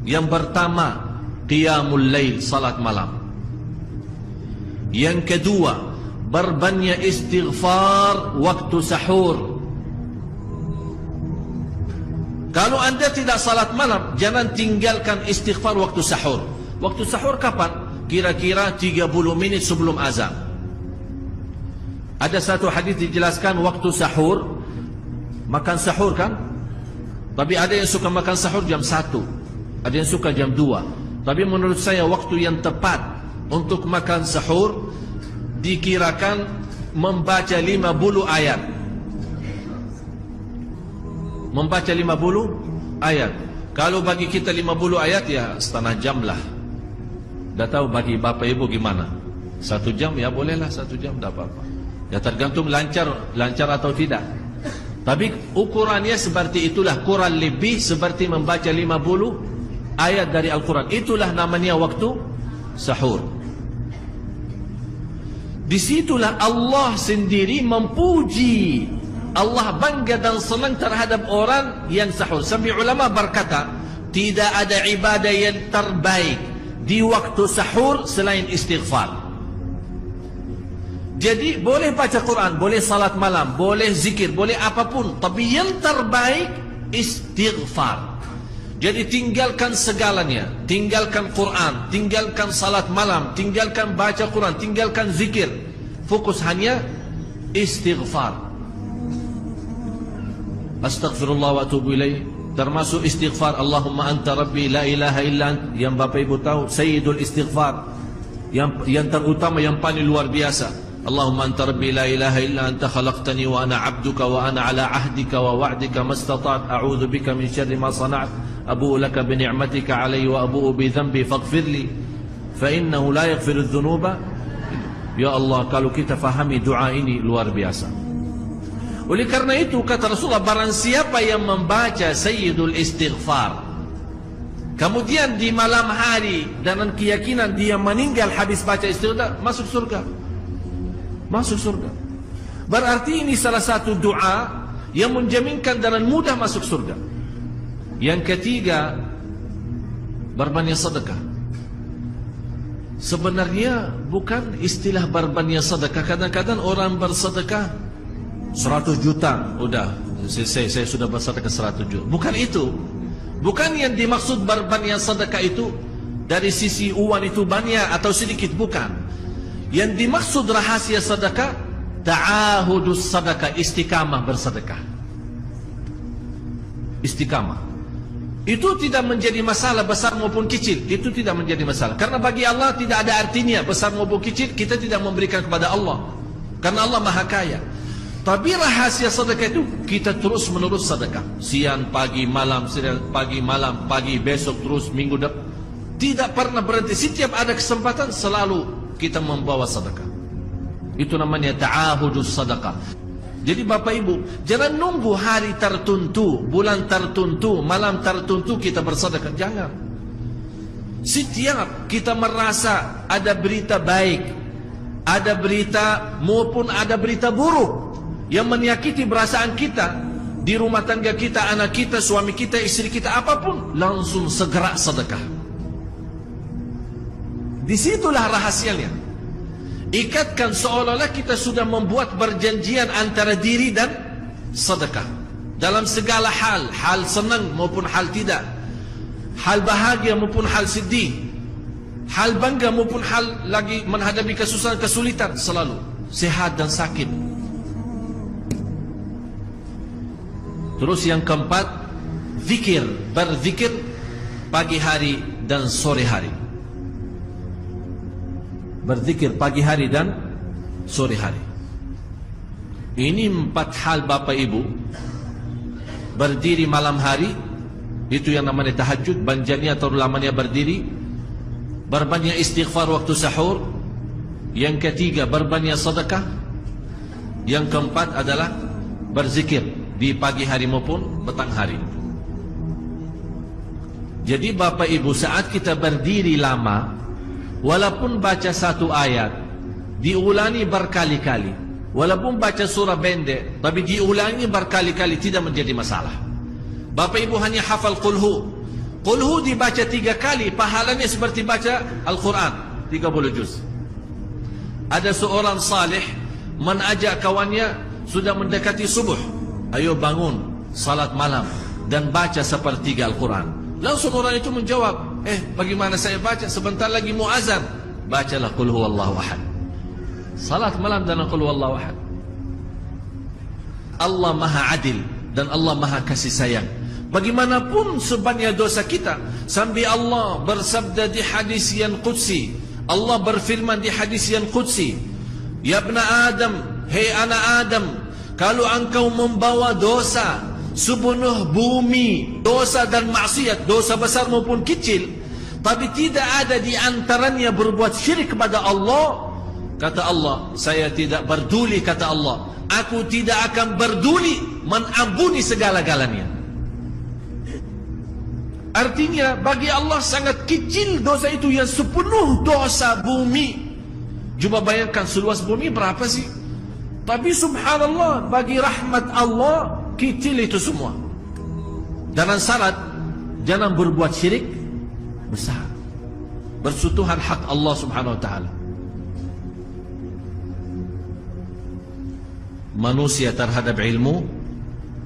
Yang pertama, qiyamul lail, salat malam. Yang kedua, berbanyak istighfar waktu sahur. Kalau anda tidak salat malam, jangan tinggalkan istighfar waktu sahur. Waktu sahur kapan? Kira-kira 30 menit sebelum azan. Ada satu hadis dijelaskan waktu sahur, makan sahur kan? Tapi ada yang suka makan sahur jam 1, ada yang suka jam 2. Tapi menurut saya waktu yang tepat untuk makan sahur dikirakan membaca 50 ayat. Membaca 50 ayat. Kalau bagi kita 50 ayat ya setengah jam lah. Dah tahu bagi bapak ibu gimana? 1 jam ya bolehlah, 1 jam dah apa-apa. Ya tergantung lancar atau tidak. Tapi ukurannya seperti itulah, kurang lebih seperti membaca 50 ayat dari Al-Quran. Itulah namanya waktu sahur. Disitulah Allah sendiri memuji. Allah bangga dan senang terhadap orang yang sahur. Sampai ulama berkata, tidak ada ibadah yang terbaik di waktu sahur selain istighfar. Jadi boleh baca Quran, boleh salat malam, boleh zikir, boleh apapun, tapi yang terbaik istighfar. Jadi tinggalkan segalanya, tinggalkan Quran, tinggalkan salat malam, tinggalkan baca Quran, tinggalkan zikir. Fokus hanya istighfar. Astaghfirullah wa atubu ilaih. Termasuk istighfar Allahumma anta rabbi la ilaha illa ant, yang bapak ibu tahu sayyidul istighfar, yang terutama, yang paling luar biasa. Allahumma anta rabbi la ilaha illa anta khalaqtani wa ana abduka wa ana ala ahdika wa wa'dika mastata'at a'udzu bika min syarri ma sana'at abu'u laka bi ni'matika alayya wa abu'u bi dhanbi faghfirli fa innahu la yaghfiru dzunuba. Ya Allah, kalau kita fahami doa ini luar biasa. Oleh karena itu kata Rasulullah, barang siapa yang membaca sayyidul istighfar kemudian di malam hari dengan keyakinan dia meninggal habis baca istighfar, masuk surga. Masuk surga. Berarti ini salah satu doa yang menjaminkan dengan mudah masuk surga. Yang ketiga, berbanyak sedekah. Sebenarnya bukan istilah berbanyak sedekah. Kadang-kadang orang bersedekah 100 juta, udah saya sudah bersedekah 100 juta. Bukan itu. Bukan yang dimaksud berbanyak sedekah itu dari sisi uang itu banyak atau sedikit, bukan. Yang dimaksud rahasia sedekah, ta'ahudus sedekah, istiqamah bersedekah. Istiqamah. Itu tidak menjadi masalah besar maupun kecil. Itu tidak menjadi masalah. Karena bagi Allah tidak ada artinya besar maupun kecil. Kita tidak memberikan kepada Allah. Karena Allah Maha Kaya. Tapi rahasia sedekah itu kita terus menerus sedekah. Siang, pagi, malam, siang, pagi, malam, pagi, besok, terus minggu depan. Tidak pernah berhenti. Setiap ada kesempatan selalu kita membawa sedekah. Itu namanya ta'ahudus sedekah. Jadi bapak ibu, jangan nunggu hari tertentu, bulan tertentu, malam tertentu kita bersedekah. Jangan. Setiap kita merasa ada berita baik, ada berita maupun ada berita buruk yang menyakiti perasaan kita di rumah tangga kita, anak kita, suami kita, istri kita, apapun, langsung segera sedekah. Disitulah rahasianya. Ikatkan seolah-olah kita sudah membuat perjanjian antara diri dan sedekah. Dalam segala hal, hal senang maupun hal tidak, hal bahagia maupun hal sedih, hal bangga maupun hal lagi menghadapi kesusahan, kesulitan, selalu sehat dan sakit. Terus yang keempat, zikir, berzikir pagi hari dan sore hari. Berzikir pagi hari dan sore hari. Ini 4 hal bapak ibu. Berdiri malam hari, itu yang namanya tahajud, banjanya atau lamanya berdiri. Berbanyak istighfar waktu sahur. Yang ketiga, berbanyak sedekah. Yang keempat adalah berzikir di pagi hari maupun petang hari. Jadi bapak ibu, saat kita berdiri lama, walaupun baca satu ayat, diulangi berkali-kali. Walaupun baca surah pendek, tapi diulangi berkali-kali, tidak menjadi masalah. Bapak ibu hanya hafal qulhu, Qul hu dibaca 3 kali, pahalanya seperti baca Al-Quran 30 juz. Ada seorang salih mengajak kawannya, sudah mendekati subuh, ayo bangun salat malam dan baca sepertiga Al-Quran. Langsung orang itu menjawab, bagaimana saya baca, sebentar lagi mau azan. Bacalah Qul huwallahu ahad, salat malam dan Qul huwallahu ahad. Allah maha adil dan Allah maha kasih sayang. Bagaimanapun sebanyak dosa kita, sambil Allah bersabda di hadis yang qudsi, Allah berfirman di hadis yang qudsi, ya ibna Adam, hei anak Adam, kalau engkau membawa dosa sepenuh bumi, dosa dan maksiat, dosa besar maupun kecil, tapi tidak ada di antaranya berbuat syirik kepada Allah, kata Allah, saya tidak peduli, kata Allah, aku tidak akan peduli mengampuni segala-galanya. Artinya bagi Allah sangat kecil dosa itu yang sepenuh dosa bumi. Coba bayangkan seluas bumi berapa sih? Tapi subhanallah, bagi rahmat Allah kecil itu semua. Dalam salat jangan berbuat syirik besar, bersentuhan hak Allah subhanahu wa ta'ala. Manusia terhadap ilmu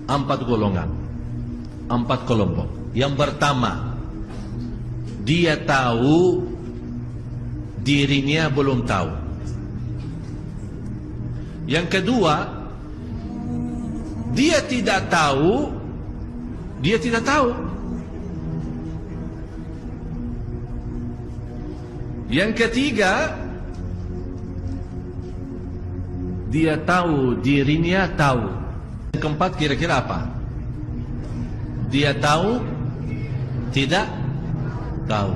4 golongan, 4 kelompok. Yang pertama, dia tahu dirinya belum tahu. Yang kedua, dia tidak tahu, dia tidak tahu. Yang ketiga, dia tahu dirinya tahu. Yang keempat kira-kira apa? Dia tahu, tidak tahu.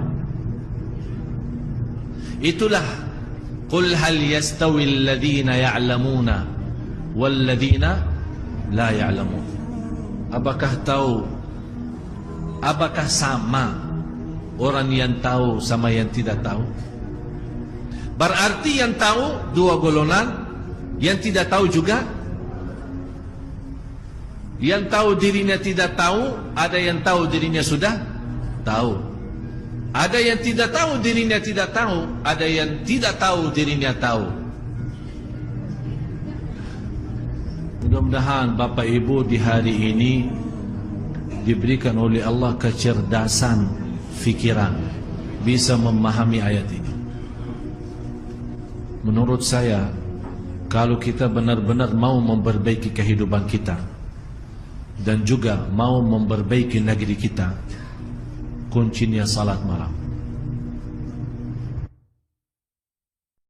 Itulah qul hal yastawi alladhina ya'lamuna walladhina la ya'lamun. Apakah tahu, apakah sama orang yang tahu sama yang tidak tahu? Berarti yang tahu 2 golongan, yang tidak tahu juga. Yang tahu dirinya tidak tahu, ada yang tahu dirinya sudah tahu. Ada yang tidak tahu dirinya tidak tahu, ada yang tidak tahu dirinya tahu. Mudah-mudahan Bapak Ibu di hari ini diberikan oleh Allah kecerdasan fikiran, bisa memahami ayat ini. Menurut saya, kalau kita benar-benar mau memperbaiki kehidupan kita dan juga mau memperbaiki negeri kita, kuncinya salat malam.